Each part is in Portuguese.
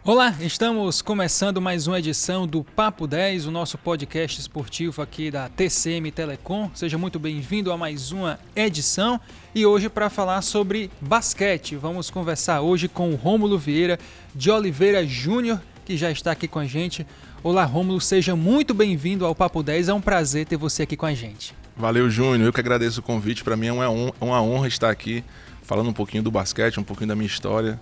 Olá, estamos começando mais uma edição do Papo 10, o nosso podcast esportivo aqui da TCM Telecom. Seja muito bem-vindo a mais uma edição e hoje para falar sobre basquete. Vamos conversar hoje com o Rômulo Vieira de Oliveira Júnior, que já está aqui com a gente. Olá, Rômulo, seja muito bem-vindo ao Papo 10, é um prazer ter você aqui com a gente. Valeu, Júnior, eu que agradeço o convite, para mim é uma honra estar aqui falando um pouquinho do basquete, um pouquinho da minha história.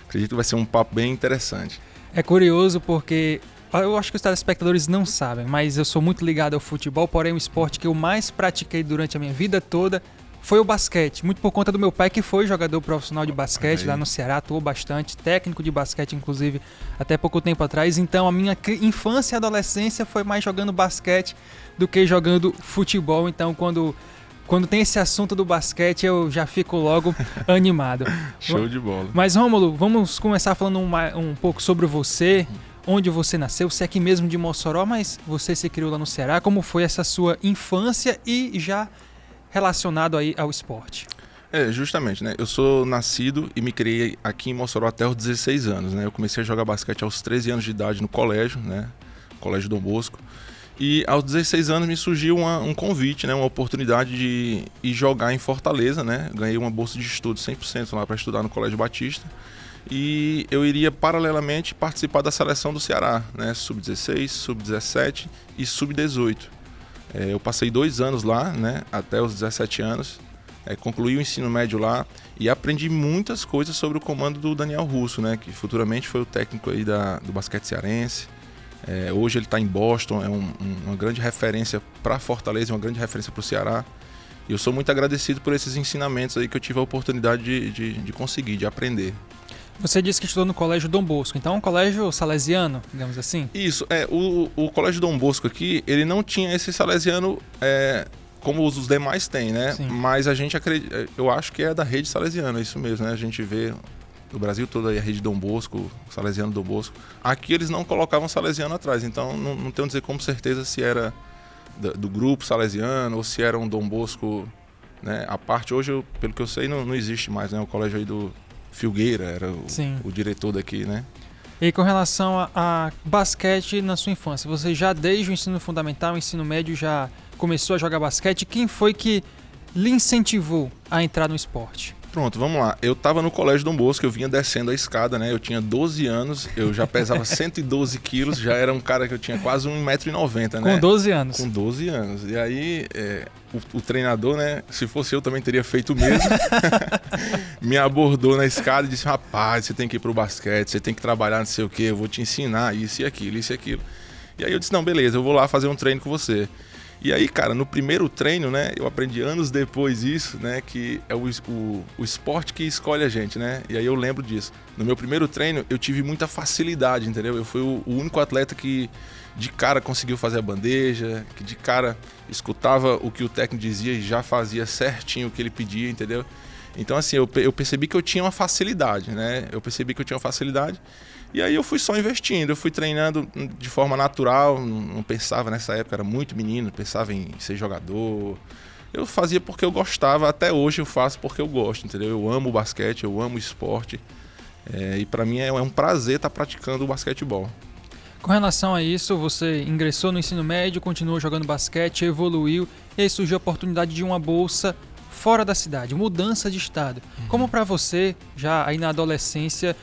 Acredito que vai ser um papo bem interessante. É curioso porque eu acho que os telespectadores não sabem, mas eu sou muito ligado ao futebol, porém o esporte que eu mais pratiquei durante a minha vida toda foi o basquete. Muito por conta do meu pai, que foi jogador profissional de basquete lá no Ceará, atuou bastante, técnico de basquete inclusive até pouco tempo atrás. Então a minha infância e adolescência foi mais jogando basquete do que jogando futebol. Então quando tem esse assunto do basquete, eu já fico logo animado. Show de bola. Mas, Rômulo, vamos começar falando um pouco sobre você, onde você nasceu. Você é aqui mesmo de Mossoró, mas você se criou lá no Ceará. Como foi essa sua infância e já relacionado aí ao esporte? Justamente, né? Eu sou nascido e me criei aqui em Mossoró até os 16 anos, né? Eu comecei a jogar basquete aos 13 anos de idade no colégio, né? Colégio Dom Bosco. E aos 16 anos me surgiu um convite, né, uma oportunidade de ir jogar em Fortaleza, né? Ganhei uma bolsa de estudo 100% lá para estudar no Colégio Batista. E eu iria paralelamente participar da seleção do Ceará, né? Sub-16, Sub-17 e Sub-18. Eu passei 2 anos lá, né, até os 17 anos. Concluí o ensino médio lá e aprendi muitas coisas sobre o comando do Daniel Russo, né, que futuramente foi o técnico aí do basquete cearense. Hoje ele está em Boston, é uma grande referência para Fortaleza, uma grande referência para o Ceará. E eu sou muito agradecido por esses ensinamentos aí que eu tive a oportunidade de conseguir, de aprender. Você disse que estudou no Colégio Dom Bosco, então é um colégio salesiano, digamos assim? Isso, o Colégio Dom Bosco aqui, ele não tinha esse salesiano como os demais têm, né? Sim. Mas a gente acredita, eu acho que é da rede salesiana, é isso mesmo, né? A gente vê no Brasil todo aí a rede Dom Bosco, Salesiano Dom Bosco. Aqui eles não colocavam salesiano atrás, então não tenho a dizer com certeza se era do grupo salesiano ou se era um Dom Bosco, né? A parte hoje, pelo que eu sei, não existe mais, né? O colégio aí do Filgueira era o diretor daqui, né? E com relação a basquete na sua infância, você já desde o ensino fundamental, o ensino médio já começou a jogar basquete? Quem foi que lhe incentivou a entrar no esporte? Pronto, vamos lá. Eu tava no Colégio Dom Bosco, eu vinha descendo a escada, né? Eu tinha 12 anos, eu já pesava 112 quilos, já era um cara que eu tinha quase 1,90 m, né? Com 12 anos? Com 12 anos. E aí, o treinador, né? Se fosse eu, também teria feito o mesmo. Me abordou na escada e disse, rapaz, você tem que ir pro basquete, você tem que trabalhar não sei o quê, eu vou te ensinar isso e aquilo, isso e aquilo. E aí eu disse, não, beleza, eu vou lá fazer um treino com você. E aí, cara, no primeiro treino, né, eu aprendi anos depois isso, né, que é o esporte que escolhe a gente, né, e aí eu lembro disso. No meu primeiro treino, eu tive muita facilidade, entendeu? Eu fui o único atleta que de cara conseguiu fazer a bandeja, que de cara escutava o que o técnico dizia e já fazia certinho o que ele pedia, entendeu? Então, assim, eu percebi que eu tinha uma facilidade, né, E aí eu fui só investindo, eu fui treinando de forma natural, não pensava nessa época, era muito menino, pensava em ser jogador. Eu fazia porque eu gostava, até hoje eu faço porque eu gosto, entendeu? Eu amo o basquete, eu amo o esporte, e para mim é um prazer estar praticando o basquetebol. Com relação a isso, você ingressou no ensino médio, continuou jogando basquete, evoluiu, e aí surgiu a oportunidade de uma bolsa fora da cidade, mudança de estado. Como para você, já aí na adolescência,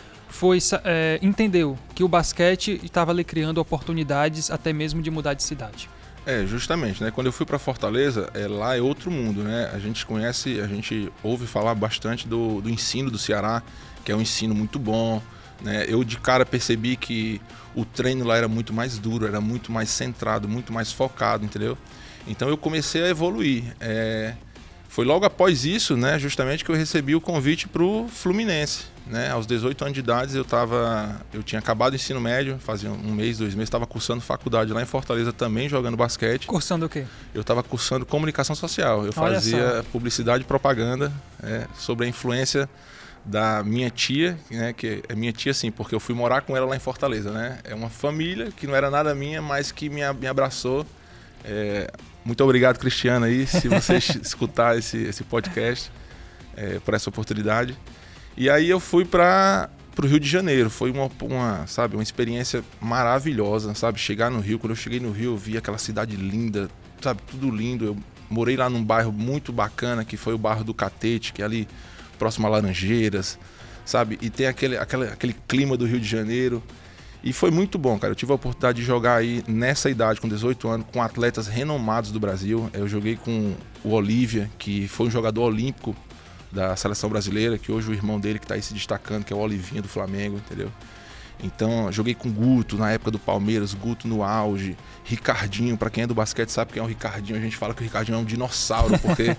entendeu que o basquete estava lhe criando oportunidades até mesmo de mudar de cidade? Justamente, né? Quando eu fui para Fortaleza, lá é outro mundo, né? A gente ouve falar bastante do ensino do Ceará, que é um ensino muito bom, né? Eu de cara percebi que o treino lá era muito mais duro, era muito mais centrado, muito mais focado, entendeu? Então eu comecei a evoluir. Foi logo após isso, né, justamente que eu recebi o convite para o Fluminense, né? Aos 18 anos de idade eu tinha acabado o ensino médio, fazia 1 mês, 2 meses, estava cursando faculdade lá em Fortaleza também, jogando basquete. Cursando o quê? Eu estava cursando comunicação social, eu fazia publicidade e propaganda, sobre a influência da minha tia, né, que é minha tia sim, porque eu fui morar com ela lá em Fortaleza, né? É uma família que não era nada minha, mas que me abraçou. Muito obrigado, Cristiano, aí, se você escutar esse podcast, por essa oportunidade. E aí eu fui para pro Rio de Janeiro. Foi sabe, uma experiência maravilhosa, sabe? Chegar no Rio, quando eu cheguei no Rio, eu vi aquela cidade linda, sabe? Tudo lindo. Eu morei lá num bairro muito bacana, que foi o bairro do Catete, que é ali próximo a Laranjeiras, sabe? E tem aquele clima do Rio de Janeiro. E foi muito bom, cara. Eu tive a oportunidade de jogar aí nessa idade, com 18 anos, com atletas renomados do Brasil. Eu joguei com o Olívia, que foi um jogador olímpico da seleção brasileira, que hoje o irmão dele que está aí se destacando, que é o Olivinha do Flamengo, entendeu? Então, joguei com Guto na época do Palmeiras, Guto no auge, Ricardinho, para quem é do basquete sabe quem é o Ricardinho, a gente fala que o Ricardinho é um dinossauro, porque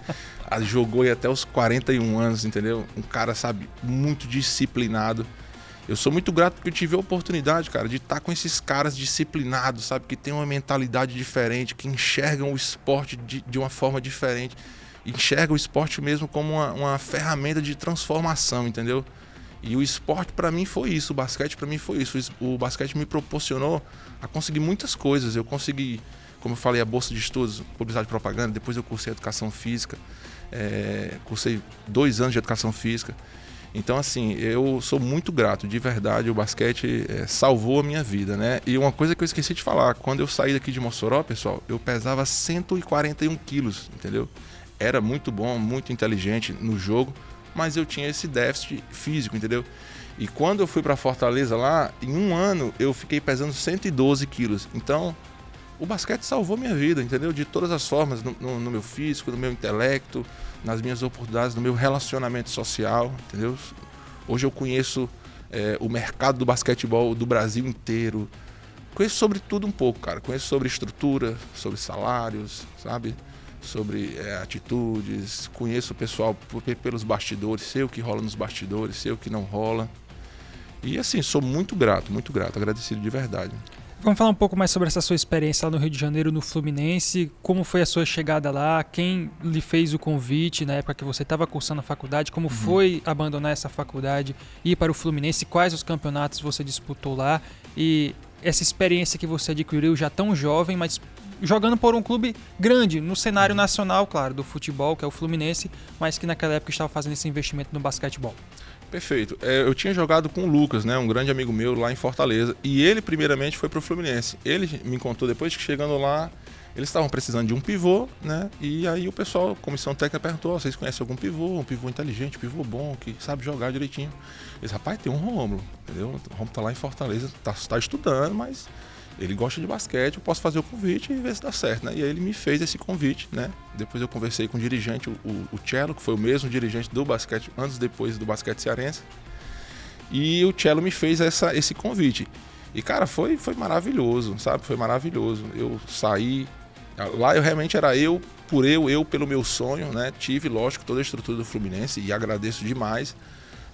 jogou aí até os 41 anos, entendeu? Um cara, sabe, muito disciplinado. Eu sou muito grato porque eu tive a oportunidade, cara, de estar com esses caras disciplinados, sabe? Que tem uma mentalidade diferente, que enxergam o esporte de uma forma diferente. Enxergam o esporte mesmo como uma ferramenta de transformação, entendeu? E o esporte para mim foi isso, o basquete para mim foi isso. O basquete me proporcionou a conseguir muitas coisas. Eu consegui, como eu falei, a bolsa de estudos, publicidade e propaganda. Depois eu cursei educação física, cursei 2 anos de educação física. Então, assim, eu sou muito grato, de verdade, o basquete salvou a minha vida, né? E uma coisa que eu esqueci de falar, quando eu saí daqui de Mossoró, pessoal, eu pesava 141 quilos, entendeu? Era muito bom, muito inteligente no jogo, mas eu tinha esse déficit físico, entendeu? E quando eu fui para Fortaleza lá, em 1 ano, eu fiquei pesando 112 quilos. Então, o basquete salvou minha vida, entendeu? De todas as formas, no meu físico, no meu intelecto, nas minhas oportunidades, no meu relacionamento social, entendeu? Hoje eu conheço o mercado do basquetebol do Brasil inteiro. Conheço sobre tudo um pouco, cara. Conheço sobre estrutura, sobre salários, sabe? Sobre atitudes. Conheço o pessoal pelos bastidores, sei o que rola nos bastidores, sei o que não rola. E assim, sou muito grato, agradecido de verdade. Vamos falar um pouco mais sobre essa sua experiência lá no Rio de Janeiro, no Fluminense. Como foi a sua chegada lá? Quem lhe fez o convite na época que você estava cursando a faculdade? Como foi abandonar essa faculdade, ir para o Fluminense? Quais os campeonatos você disputou lá? E essa experiência que você adquiriu já tão jovem, mas jogando por um clube grande, no cenário nacional, claro, do futebol, que é o Fluminense, mas que naquela época estava fazendo esse investimento no basquetebol. Perfeito. Eu tinha jogado com o Lucas, né, um grande amigo meu lá em Fortaleza, e ele primeiramente foi pro Fluminense. Ele me contou depois que chegando lá, eles estavam precisando de um pivô, né, e aí o pessoal, a comissão técnica perguntou, vocês conhecem algum pivô, um pivô inteligente, um pivô bom, que sabe jogar direitinho? Eles, rapaz, tem um Rômulo, entendeu? O Rômulo tá lá em Fortaleza, tá estudando, mas ele gosta de basquete, eu posso fazer o convite e ver se dá certo, né? E aí ele me fez esse convite, né? Depois eu conversei com o dirigente, o Cello, que foi o mesmo dirigente do basquete, antes e depois do basquete cearense. E o Cello me fez esse convite. E, cara, foi maravilhoso, sabe? Foi maravilhoso. Eu saí... Lá eu realmente era eu pelo meu sonho, né? Tive, lógico, toda a estrutura do Fluminense e agradeço demais.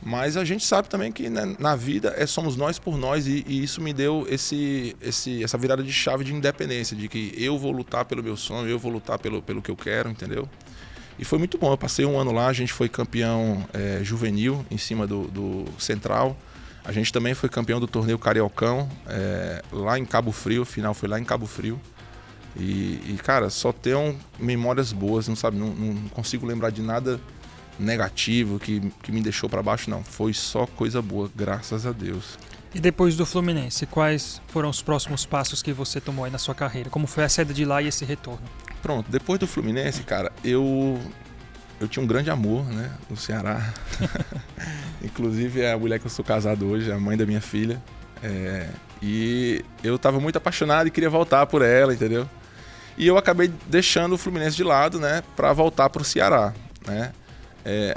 Mas a gente sabe também que, né, na vida somos nós por nós e isso me deu essa virada de chave de independência, de que eu vou lutar pelo meu sonho, eu vou lutar pelo que eu quero, entendeu? E foi muito bom, eu passei 1 ano lá, a gente foi campeão juvenil em cima do Central, a gente também foi campeão do torneio Cariocão lá em Cabo Frio, o final foi lá em Cabo Frio. E cara, só tenho memórias boas, não consigo lembrar de nada negativo que me deixou para baixo, não. Foi só coisa boa, graças a Deus. E depois do Fluminense, quais foram os próximos passos que você tomou aí na sua carreira? Como foi a saída de lá e esse retorno? Pronto, depois do Fluminense, cara, eu tinha um grande amor, né, no Ceará. Inclusive é a mulher que eu sou casado hoje, a mãe da minha filha. E eu tava muito apaixonado e queria voltar por ela, entendeu? E eu acabei deixando o Fluminense de lado, né, para voltar pro Ceará, né?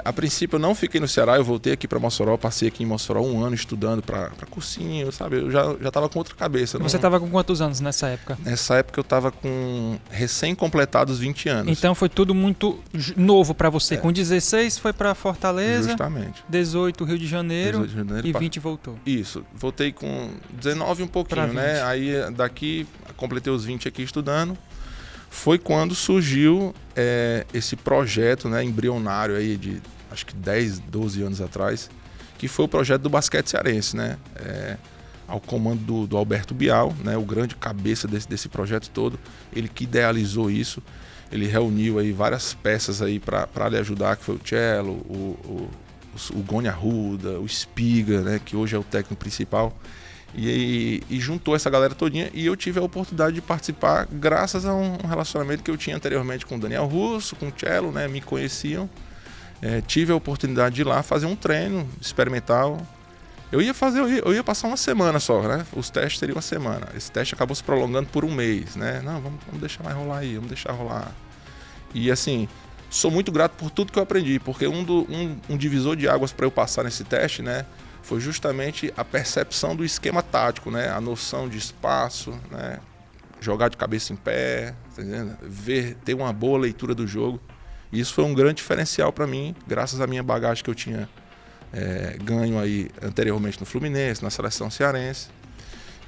A princípio eu não fiquei no Ceará, eu voltei aqui para Mossoró, passei aqui em Mossoró 1 ano estudando para cursinho, sabe? Eu já tava com outra cabeça. Você tava com quantos anos nessa época? Nessa época eu tava com recém-completados 20 anos. Então foi tudo muito novo para você. Com 16 foi para Fortaleza. Justamente. 18 Rio de Janeiro, 18 de janeiro e 20 voltou. Isso, voltei com 19 um pouquinho, né? Aí daqui completei os 20 aqui estudando. Foi quando surgiu esse projeto, né, embrionário aí de acho que 10, 12 anos atrás, que foi o projeto do basquete cearense, né? Ao comando do Alberto Bial, né, o grande cabeça desse projeto todo, ele que idealizou isso, ele reuniu aí várias peças aí para lhe ajudar, que foi o Cello, o Goni Arruda, o Espiga, né, que hoje é o técnico principal. E juntou essa galera todinha e eu tive a oportunidade de participar graças a um relacionamento que eu tinha anteriormente com o Daniel Russo, com o Cello, né, me conheciam. Tive a oportunidade de ir lá fazer um treino experimental. Eu ia passar uma semana só, né? Os testes seriam uma semana. Esse teste acabou se prolongando por um mês, né? Não, vamos deixar mais rolar aí, vamos deixar rolar. E assim, sou muito grato por tudo que eu aprendi, porque um divisor de águas para eu passar nesse teste, né, foi justamente a percepção do esquema tático, né? A noção de espaço, né? Jogar de cabeça em pé, tá entendendo? Ter uma boa leitura do jogo. E isso foi um grande diferencial para mim, graças à minha bagagem que eu tinha ganho aí anteriormente no Fluminense, na seleção cearense.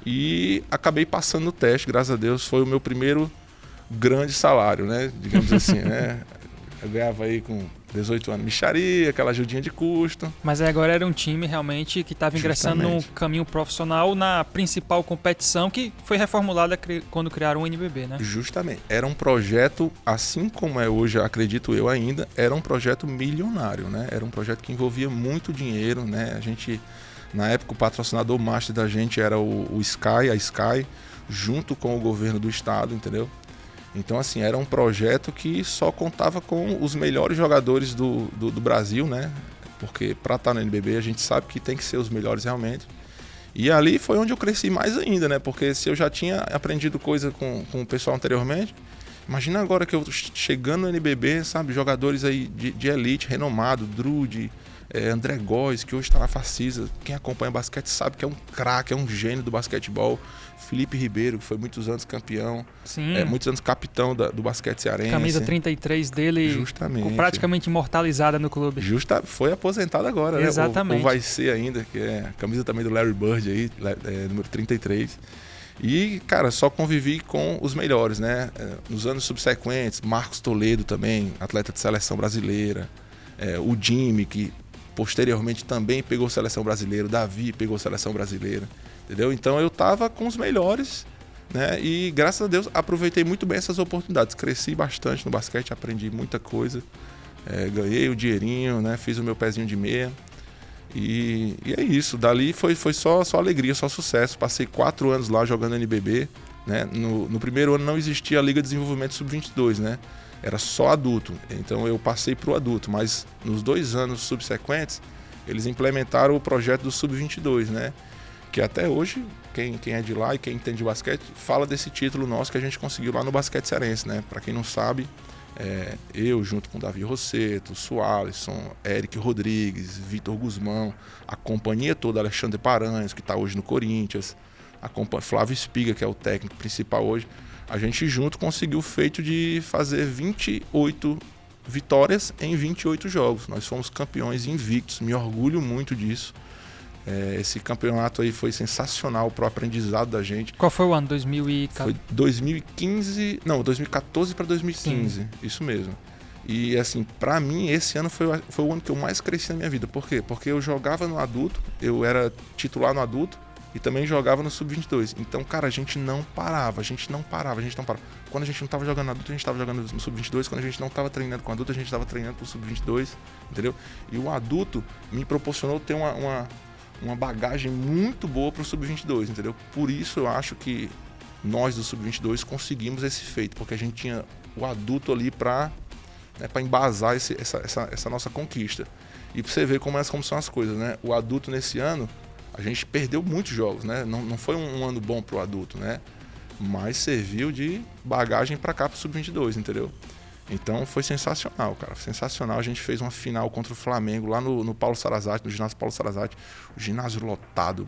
E acabei passando no teste, graças a Deus, foi o meu primeiro grande salário, né? Digamos assim, né? Eu ganhava aí com 18 anos mixaria, aquela ajudinha de custo. Mas agora era um time realmente que estava ingressando no caminho profissional na principal competição que foi reformulada quando criaram o NBB, né? Justamente. Era um projeto, assim como é hoje, acredito eu ainda, era um projeto milionário, né? Era um projeto que envolvia muito dinheiro, né? A gente, na época, o patrocinador master da gente era a Sky, junto com o governo do estado, entendeu? Então, assim, era um projeto que só contava com os melhores jogadores do Brasil, né? Porque para estar no NBB a gente sabe que tem que ser os melhores realmente. E ali foi onde eu cresci mais ainda, né? Porque se eu já tinha aprendido coisa com o pessoal anteriormente, imagina agora que eu chegando no NBB, sabe? Jogadores aí de elite, renomado, Drude, André Góes, que hoje está na Facisa. Quem acompanha basquete sabe que é um craque, é um gênio do basquetebol. Felipe Ribeiro, que foi muitos anos campeão, muitos anos capitão do basquete cearense. Camisa 33 dele, justamente, praticamente imortalizada no clube. Foi aposentado agora, exatamente, né? Ou vai ser ainda, que é a camisa também do Larry Bird aí, número 33. E, cara, só convivi com os melhores, né? Nos anos subsequentes, Marcos Toledo também, atleta de seleção brasileira. O Jimmy, que posteriormente também pegou seleção brasileira. O Davi pegou seleção brasileira. Entendeu? Então eu tava com os melhores, né? E graças a Deus aproveitei muito bem essas oportunidades. Cresci bastante no basquete, aprendi muita coisa. Ganhei o dinheirinho, né? Fiz o meu pezinho de meia. E é isso. Dali foi só alegria, só sucesso. Passei 4 anos lá jogando NBB. Né? No primeiro ano não existia a Liga de Desenvolvimento Sub-22, né? Era só adulto. Então eu passei pro adulto. Mas nos 2 anos subsequentes, eles implementaram o projeto do Sub-22, né? Que até hoje, quem é de lá e quem entende de basquete, fala desse título nosso que a gente conseguiu lá no basquete cearense, né? Para quem não sabe, eu junto com Davi Rosseto, Sualisson, Eric Rodrigues, Vitor Guzmão, a companhia toda, Alexandre Paranhos, que está hoje no Corinthians, Flávio Espiga, que é o técnico principal hoje, a gente junto conseguiu o feito de fazer 28 vitórias em 28 jogos. Nós fomos campeões invictos, me orgulho muito disso. Esse campeonato aí foi sensacional pro aprendizado da gente. Qual foi o ano? 2014? Foi 2014 para 2015. Sim. Isso mesmo. E assim, para mim, esse ano foi o ano que eu mais cresci na minha vida. Por quê? Porque eu jogava no adulto, eu era titular no adulto e também jogava no Sub-22. Então, cara, a gente não parava. Quando a gente não tava jogando no adulto, a gente tava jogando no Sub-22. Quando a gente não tava treinando com adulto, a gente tava treinando pro Sub-22, entendeu? E o adulto me proporcionou ter uma bagagem muito boa para o Sub-22, entendeu? Por isso eu acho que nós do Sub-22 conseguimos esse feito, porque a gente tinha o adulto ali para embasar essa nossa conquista. E para você ver como são as coisas, né? O adulto nesse ano, a gente perdeu muitos jogos, né? Não foi um ano bom para o adulto, né? Mas serviu de bagagem para cá para o Sub-22, entendeu? Então foi sensacional, cara. Sensacional. A gente fez uma final contra o Flamengo lá no Paulo Sarazate, no ginásio Paulo Sarazate. O ginásio lotado,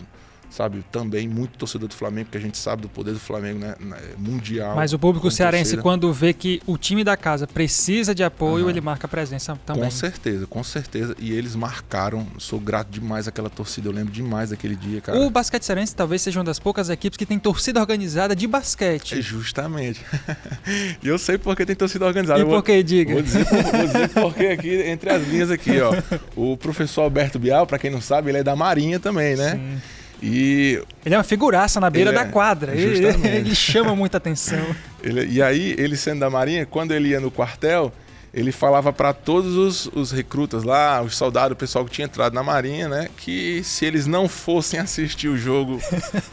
sabe? Também muito torcedor do Flamengo, porque a gente sabe do poder do Flamengo, né? Mundial. Mas o público cearense, quando vê que o time da casa precisa de apoio, ele marca presença também. Com certeza. E eles marcaram. Sou grato demais àquela torcida. Eu lembro demais daquele dia, cara. O basquete cearense talvez seja uma das poucas equipes que tem torcida organizada de basquete. Justamente. E eu sei porque tem torcida organizada. E por que, diga? Vou dizer porque aqui, entre as linhas aqui, ó. O professor Alberto Bial, pra quem não sabe, ele é da Marinha também, né? Sim. E ele é uma figuraça na beira da quadra. Ele chama muita atenção. E aí, ele sendo da Marinha, quando ele ia no quartel, ele falava para todos os recrutas lá, os soldados, o pessoal que tinha entrado na Marinha, né, que se eles não fossem assistir o jogo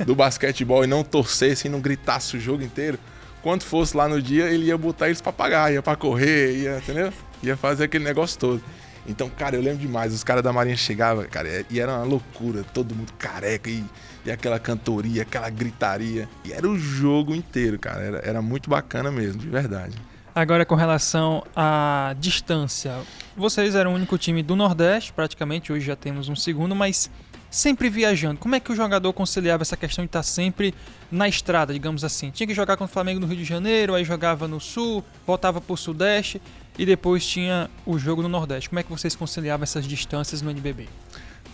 do basquetebol e não torcessem, não gritassem o jogo inteiro, quando fosse lá no dia, ele ia botar eles para pagar, ia para correr, ia, entendeu? Ia fazer aquele negócio todo. Então, cara, eu lembro demais, os caras da Marinha chegavam, cara, e era uma loucura, todo mundo careca e aquela cantoria, aquela gritaria, e era o jogo inteiro, cara, era muito bacana mesmo, de verdade. Agora, com relação à distância, vocês eram o único time do Nordeste, praticamente, hoje já temos um segundo, mas sempre viajando. Como é que o jogador conciliava essa questão de estar sempre na estrada, digamos assim? Tinha que jogar contra o Flamengo no Rio de Janeiro, aí jogava no Sul, voltava para o Sudeste e depois tinha o jogo no Nordeste. Como é que vocês conciliavam essas distâncias no NBB?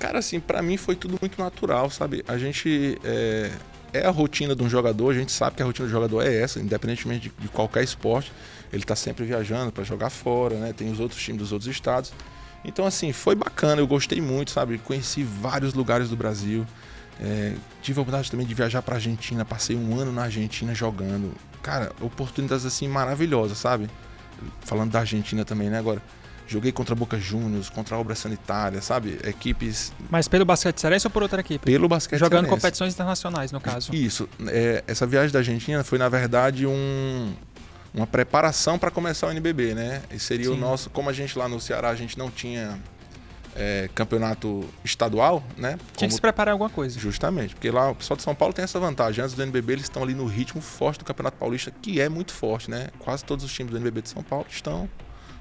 Cara, assim, pra mim foi tudo muito natural, sabe? A gente... É a rotina de um jogador, a gente sabe que a rotina do jogador é essa, independentemente de qualquer esporte. Ele tá sempre viajando para jogar fora, né? Tem os outros times dos outros estados. Então, assim, foi bacana, eu gostei muito, sabe? Conheci vários lugares do Brasil. Tive a oportunidade também de viajar pra Argentina, passei um ano na Argentina jogando. Cara, oportunidades, assim, maravilhosas, sabe? Falando da Argentina também, né, agora. Joguei contra Boca Juniors, contra a Obra Sanitária, sabe? Equipes... Mas pelo basquete cearense ou por outra equipe? Pelo basquete jogando cearense. Competições internacionais, no caso. Isso. Essa viagem da Argentina foi, na verdade, uma preparação para começar o NBB, né? E seria Sim. o nosso... Como a gente lá no Ceará, a gente não tinha campeonato estadual, né? Tinha que se preparar em alguma coisa. Justamente. Porque lá o pessoal de São Paulo tem essa vantagem. Antes do NBB, eles estão ali no ritmo forte do Campeonato Paulista, que é muito forte, né? Quase todos os times do NBB de São Paulo estão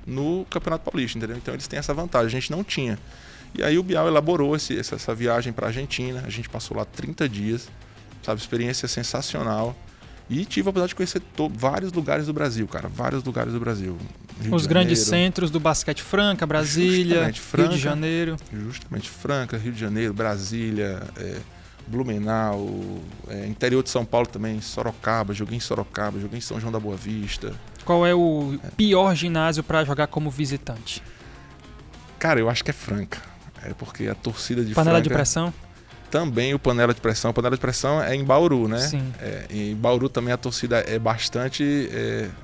no Campeonato Paulista, entendeu? Então eles têm essa vantagem, a gente não tinha. E aí o Bial elaborou essa viagem para a Argentina, a gente passou lá 30 dias, sabe? Experiência sensacional. E tive a oportunidade de conhecer vários lugares do Brasil, cara, vários lugares do Brasil. Os grandes centros do basquete: Franca, Brasília, Rio de Janeiro. Justamente, Franca, Rio de Janeiro, Brasília, Blumenau, interior de São Paulo também, Sorocaba, joguei em São João da Boa Vista. Qual é o pior ginásio para jogar como visitante? Cara, eu acho que é Franca. Porque a torcida de Panela Franca... de pressão? Também o Panela de Pressão. Panela de Pressão é em Bauru, né? Sim. Em Bauru também a torcida é bastante...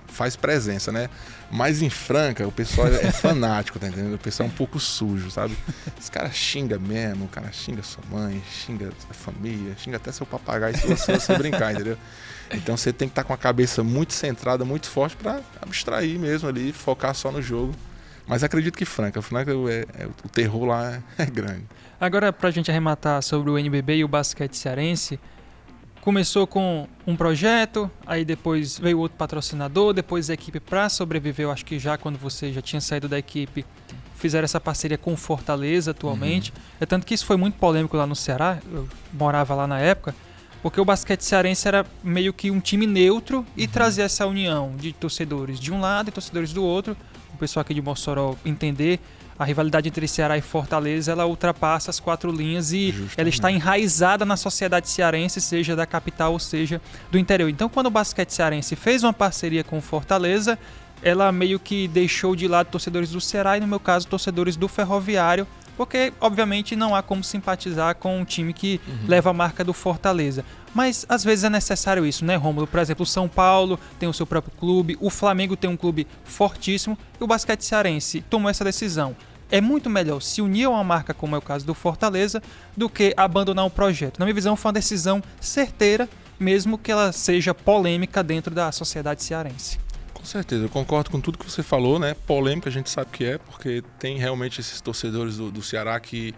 faz presença, né? Mas em Franca o pessoal é fanático, tá entendendo? O pessoal é um pouco sujo, sabe? Os caras xingam mesmo, o cara xinga sua mãe, xinga sua família, xinga até seu papagaio se você brincar, entendeu? Então você tem que estar com a cabeça muito centrada, muito forte para abstrair mesmo ali, focar só no jogo. Mas acredito que Franca o terror lá é grande. Agora, pra gente arrematar sobre o NBB e o basquete cearense, começou com um projeto, aí depois veio outro patrocinador, depois a equipe, para sobreviver, eu acho que já quando você já tinha saído da equipe, fizeram essa parceria com o Fortaleza atualmente. É tanto que isso foi muito polêmico lá no Ceará, eu morava lá na época, porque o basquete cearense era meio que um time neutro e trazia essa união de torcedores de um lado e torcedores do outro. O pessoal aqui de Mossoró entender, a rivalidade entre Ceará e Fortaleza, ela ultrapassa as 4 linhas e ela está enraizada na sociedade cearense, seja da capital ou seja do interior. Então, quando o basquete cearense fez uma parceria com o Fortaleza, ela meio que deixou de lado torcedores do Ceará e, no meu caso, torcedores do Ferroviário, porque, obviamente, não há como simpatizar com um time que leva a marca do Fortaleza. Mas, às vezes, é necessário isso, né, Rômulo? Por exemplo, o São Paulo tem o seu próprio clube, o Flamengo tem um clube fortíssimo e o basquete cearense tomou essa decisão. É muito melhor se unir a uma marca, como é o caso do Fortaleza, do que abandonar um projeto. Na minha visão, foi uma decisão certeira, mesmo que ela seja polêmica dentro da sociedade cearense. Com certeza, eu concordo com tudo que você falou, né? Polêmica a gente sabe que é, porque tem realmente esses torcedores do Ceará que,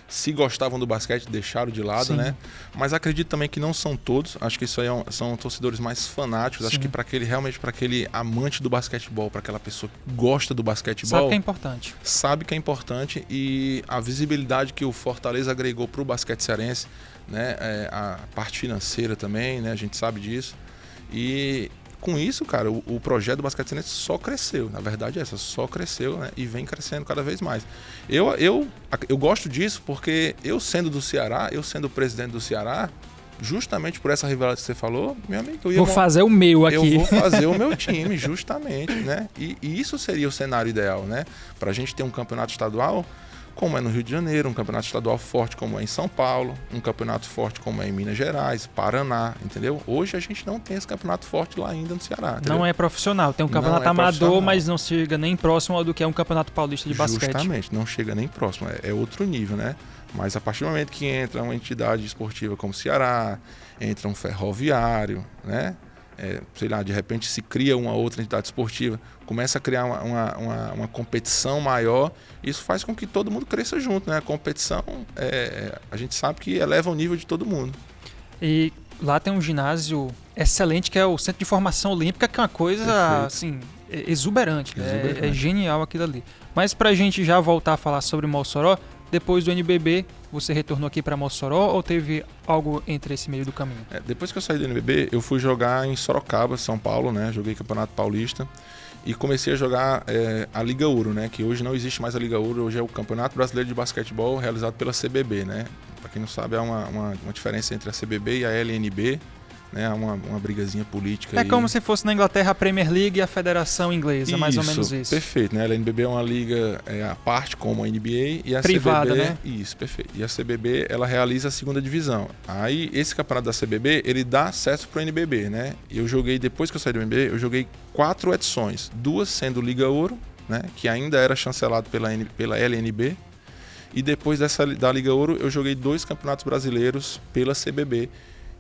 se gostavam do basquete, deixaram de lado, Sim. né? Mas acredito também que não são todos. Acho que isso aí são torcedores mais fanáticos. Sim. Acho que para aquele amante do basquetebol, para aquela pessoa que gosta do basquetebol... Sabe que é importante. Sabe que é importante e a visibilidade que o Fortaleza agregou para o basquete cearense, né? A parte financeira também, né? A gente sabe disso. E... com isso, cara, o projeto do basquete cearense só cresceu. Na verdade é essa, só cresceu, né? E vem crescendo cada vez mais. Eu gosto disso porque eu sendo do Ceará, eu sendo o presidente do Ceará, justamente por essa rivalidade que você falou, meu amigo, vou fazer o meu aqui. Eu vou fazer o meu time, justamente, né? E isso seria o cenário ideal, né? Pra gente ter um campeonato estadual como é no Rio de Janeiro, um campeonato estadual forte como é em São Paulo, um campeonato forte como é em Minas Gerais, Paraná, entendeu? Hoje a gente não tem esse campeonato forte lá ainda no Ceará. Entendeu? Não é profissional, tem um campeonato amador, mas não chega nem próximo ao do que é um campeonato paulista de basquete. Justamente, não chega nem próximo, é outro nível, né? Mas a partir do momento que entra uma entidade esportiva como o Ceará, entra um ferroviário, né? Sei lá, de repente se cria uma outra entidade esportiva, começa a criar uma competição maior, isso faz com que todo mundo cresça junto, né? A competição, a gente sabe que eleva o nível de todo mundo. E lá tem um ginásio excelente, que é o Centro de Formação Olímpica, que é uma coisa, assim, exuberante. É genial aquilo ali. Mas pra gente já voltar a falar sobre Mossoró, depois do NBB, você retornou aqui para Mossoró ou teve algo entre esse meio do caminho? Depois que eu saí do NBB, eu fui jogar em Sorocaba, São Paulo, né? Joguei Campeonato Paulista e comecei a jogar a Liga Ouro, né? Que hoje não existe mais a Liga Ouro, hoje é o Campeonato Brasileiro de Basquetebol realizado pela CBB, né? Para quem não sabe, há uma diferença entre a CBB e a LNB, né? Uma brigazinha política. É como se fosse na Inglaterra a Premier League e a Federação Inglesa, mais ou menos isso. Perfeito, né? A LNBB é uma liga à parte, como a NBA, e a privada, CBB, né? Isso, perfeito. E a CBB, ela realiza a segunda divisão. Aí, esse campeonato da CBB, ele dá acesso pro NBB, né? Eu joguei, depois que eu saí do NBB, eu joguei 4 edições, 2 sendo Liga Ouro, né? Que ainda era chancelado pela LNB, e depois da Liga Ouro, eu joguei 2 campeonatos brasileiros pela CBB,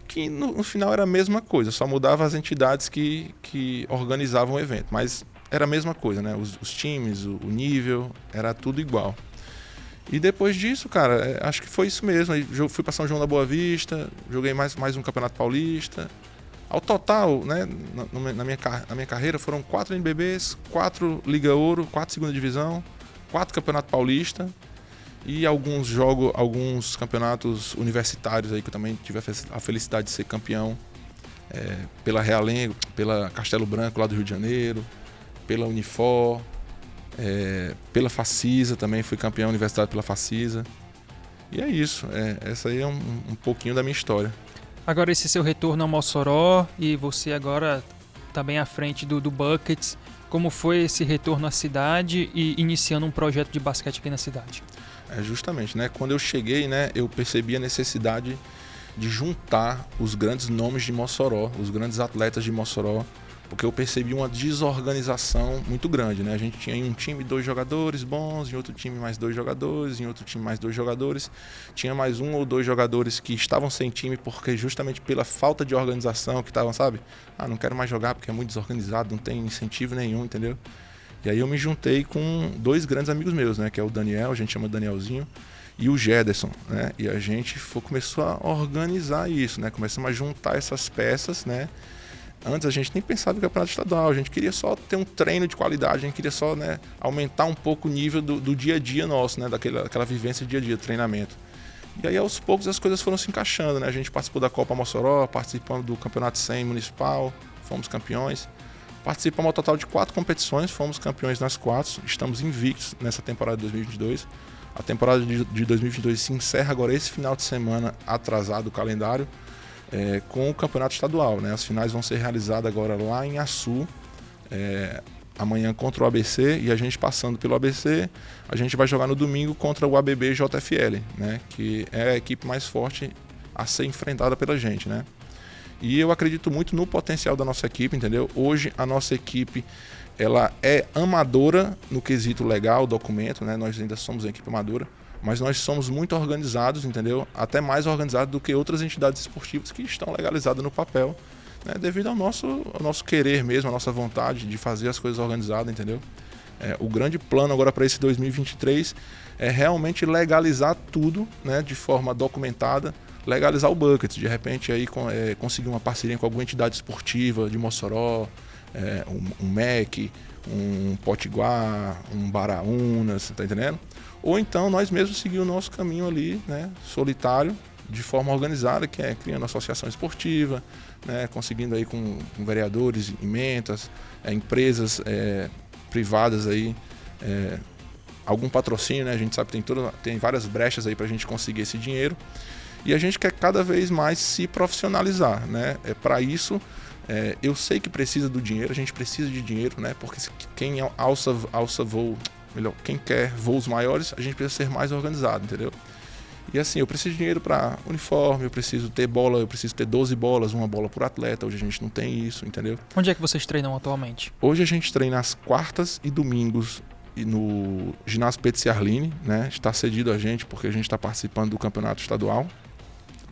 que no final era a mesma coisa, só mudava as entidades que organizavam o evento, mas era a mesma coisa, né? Os times, o nível, era tudo igual. E depois disso, cara, acho que foi isso mesmo. Aí fui para São João da Boa Vista, joguei mais um Campeonato Paulista. Ao total, né, na minha carreira, foram 4 NBBs, 4 Liga Ouro, 4 Segunda Divisão, 4 Campeonato Paulista. E alguns campeonatos universitários aí que eu também tive a felicidade de ser campeão pela Realengo, pela Castelo Branco lá do Rio de Janeiro, pela Unifor, pela Facisa também, fui campeão universitário pela Facisa. E é isso, essa aí é um pouquinho da minha história. Agora esse seu retorno ao Mossoró e você agora também à frente do Buckets, como foi esse retorno à cidade e iniciando um projeto de basquete aqui na cidade? Justamente, né? Quando eu cheguei, né, eu percebi a necessidade de juntar os grandes nomes de Mossoró, os grandes atletas de Mossoró, porque eu percebi uma desorganização muito grande, né? A gente tinha em um time 2 jogadores bons, em outro time mais 2 jogadores, em outro time mais 2 jogadores, tinha mais 1 ou 2 jogadores que estavam sem time porque justamente pela falta de organização que estavam, sabe? Não quero mais jogar porque é muito desorganizado, não tem incentivo nenhum, entendeu? E aí eu me juntei com 2 grandes amigos meus, né? Que é o Daniel, a gente chama Danielzinho, e o Gederson, né? E a gente começou a organizar isso, né? Começamos a juntar essas peças, né? Antes a gente nem pensava em campeonato estadual, a gente queria só ter um treino de qualidade, a gente queria só, né, aumentar um pouco o nível do dia a dia nosso, né? Daquela vivência dia a dia, treinamento. E aí aos poucos as coisas foram se encaixando, né? A gente participou da Copa Mossoró, participamos do Campeonato 100 Municipal, fomos campeões. Participamos ao total de 4 competições, fomos campeões nas 4, estamos invictos nessa temporada de 2022. A temporada de 2022 se encerra agora esse final de semana atrasado o calendário com o campeonato estadual, né? As finais vão ser realizadas agora lá em Açu, amanhã contra o ABC, e a gente passando pelo ABC, a gente vai jogar no domingo contra o ABB JFL, né? Que é a equipe mais forte a ser enfrentada pela gente, né? E eu acredito muito no potencial da nossa equipe, entendeu? Hoje a nossa equipe, ela é amadora no quesito legal, documento, né? Nós ainda somos uma equipe amadora, mas nós somos muito organizados, entendeu? Até mais organizados do que outras entidades esportivas que estão legalizadas no papel, né? Devido ao nosso querer mesmo, a nossa vontade de fazer as coisas organizadas, entendeu? O grande plano agora para esse 2023 é realmente legalizar tudo, né? De forma documentada, legalizar o Buckets, de repente aí conseguir uma parceria com alguma entidade esportiva de Mossoró, um MEC, um Potiguar, um Baraúnas, tá entendendo? Ou então nós mesmos seguir o nosso caminho ali, né, solitário, de forma organizada, que é criando associação esportiva, né, conseguindo aí com vereadores, emendas, empresas privadas aí, algum patrocínio, né? A gente sabe que tem várias brechas aí pra gente conseguir esse dinheiro. E a gente quer cada vez mais se profissionalizar, né? Para isso, eu sei que precisa do dinheiro, a gente precisa de dinheiro, né? Porque quem alça voo, quem quer voos maiores, a gente precisa ser mais organizado, entendeu? E assim, eu preciso de dinheiro para uniforme, eu preciso ter bola, eu preciso ter 12 bolas, uma bola por atleta. Hoje a gente não tem isso, entendeu? Onde é que vocês treinam atualmente? Hoje a gente treina às quartas e domingos no ginásio Pedro Ciarline, né? Está cedido a gente porque a gente está participando do campeonato estadual,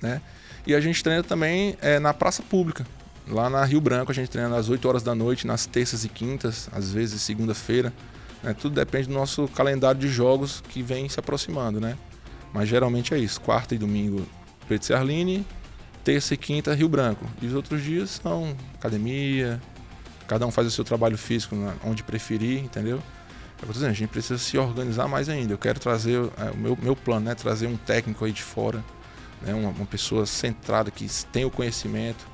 né? E a gente treina também na praça pública. Lá na Rio Branco a gente treina às 8 horas da noite, nas terças e quintas, às vezes segunda-feira, né? Tudo depende do nosso calendário de jogos que vem se aproximando, né? Mas geralmente é isso, quarta e domingo Pedro Ciarline, terça e quinta Rio Branco. E os outros dias são academia, cada um faz o seu trabalho físico onde preferir, entendeu? É o que eu tô dizendo, a gente precisa se organizar mais ainda. Eu quero trazer, o meu plano, né? Trazer um técnico aí de fora, né? Uma pessoa centrada que tem o conhecimento,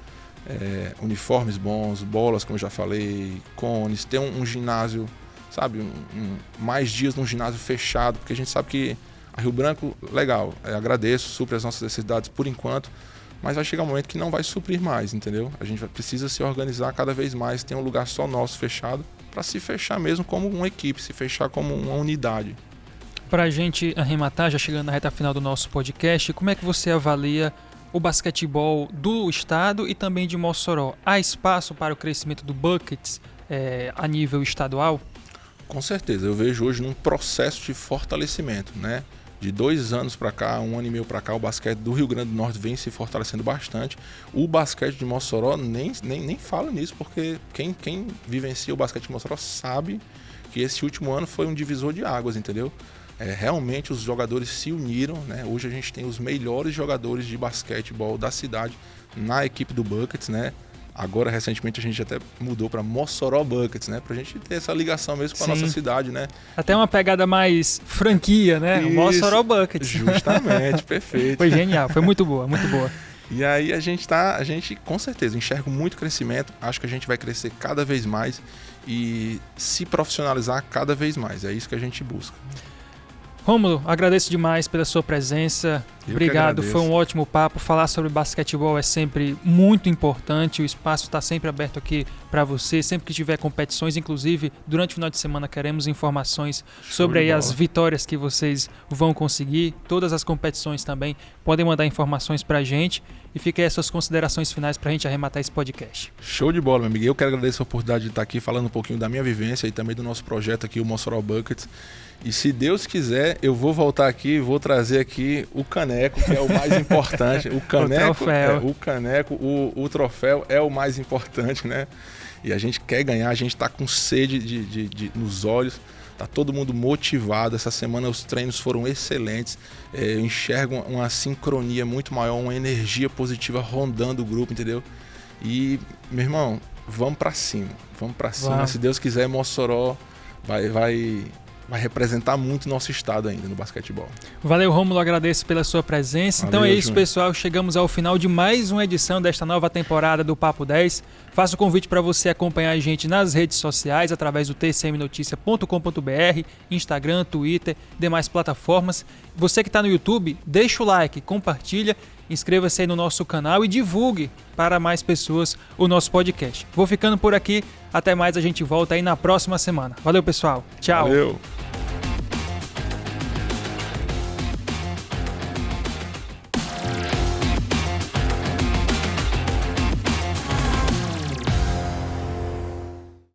uniformes bons, bolas, como eu já falei, cones, ter um ginásio, sabe? Mais dias num ginásio fechado, porque a gente sabe que a Rio Branco, legal, agradeço, supre as nossas necessidades por enquanto, mas vai chegar um momento que não vai suprir mais, entendeu? A gente precisa se organizar cada vez mais, ter um lugar só nosso fechado, para se fechar mesmo como uma equipe, se fechar como uma unidade. Para a gente arrematar, já chegando na reta final do nosso podcast, como é que você avalia o basquetebol do estado e também de Mossoró? Há espaço para o crescimento do Buckets a nível estadual? Com certeza, eu vejo hoje num processo de fortalecimento, né? De 2 anos para cá, 1 ano e meio para cá, o basquete do Rio Grande do Norte vem se fortalecendo bastante. O basquete de Mossoró nem fala nisso, porque quem vivencia o basquete de Mossoró sabe que esse último ano foi um divisor de águas, entendeu? Realmente os jogadores se uniram, né? Hoje a gente tem os melhores jogadores de basquetebol da cidade na equipe do Buckets, né? Agora, recentemente, a gente até mudou para Mossoró Buckets, né? Pra gente ter essa ligação mesmo com a nossa cidade, né? Até uma pegada mais franquia, né? Isso, Mossoró Buckets. Justamente, perfeito. Foi genial, foi muito boa, muito boa. E aí a gente com certeza enxerga muito crescimento, acho que a gente vai crescer cada vez mais e se profissionalizar cada vez mais, é isso que a gente busca. Rômulo, agradeço demais pela sua presença. Obrigado, foi um ótimo papo. Falar sobre basquetebol é sempre muito importante. O espaço está sempre aberto aqui para você. Sempre que tiver competições, inclusive durante o final de semana, queremos informações sobre aí as vitórias que vocês vão conseguir. Todas as competições também podem mandar informações para a gente. E fica aí as suas considerações finais para a gente arrematar esse podcast. Show de bola, meu amigo. Eu quero agradecer a oportunidade de estar aqui falando um pouquinho da minha vivência e também do nosso projeto aqui, o Mossoró Buckets. E se Deus quiser, eu vou voltar aqui e vou trazer aqui o caneco, que é o mais importante. O caneco, o troféu é o mais importante, né? E a gente quer ganhar, a gente está com sede nos olhos, tá todo mundo motivado. Essa semana os treinos foram excelentes. Eu enxergo uma sincronia muito maior, uma energia positiva rondando o grupo, entendeu? E, meu irmão, vamos para cima. Vamos. Se Deus quiser, Mossoró vai representar muito nosso estado ainda no basquetebol. Valeu, Rômulo, agradeço pela sua presença. Valeu, então é isso, pessoal, chegamos ao final de mais uma edição desta nova temporada do Papo 10. Faço o convite para você acompanhar a gente nas redes sociais, através do tcmnoticia.com.br, Instagram, Twitter, demais plataformas. Você que está no YouTube, deixa o like, compartilha, inscreva-se aí no nosso canal e divulgue para mais pessoas o nosso podcast. Vou ficando por aqui, até mais, a gente volta aí na próxima semana. Valeu, pessoal. Tchau. Valeu.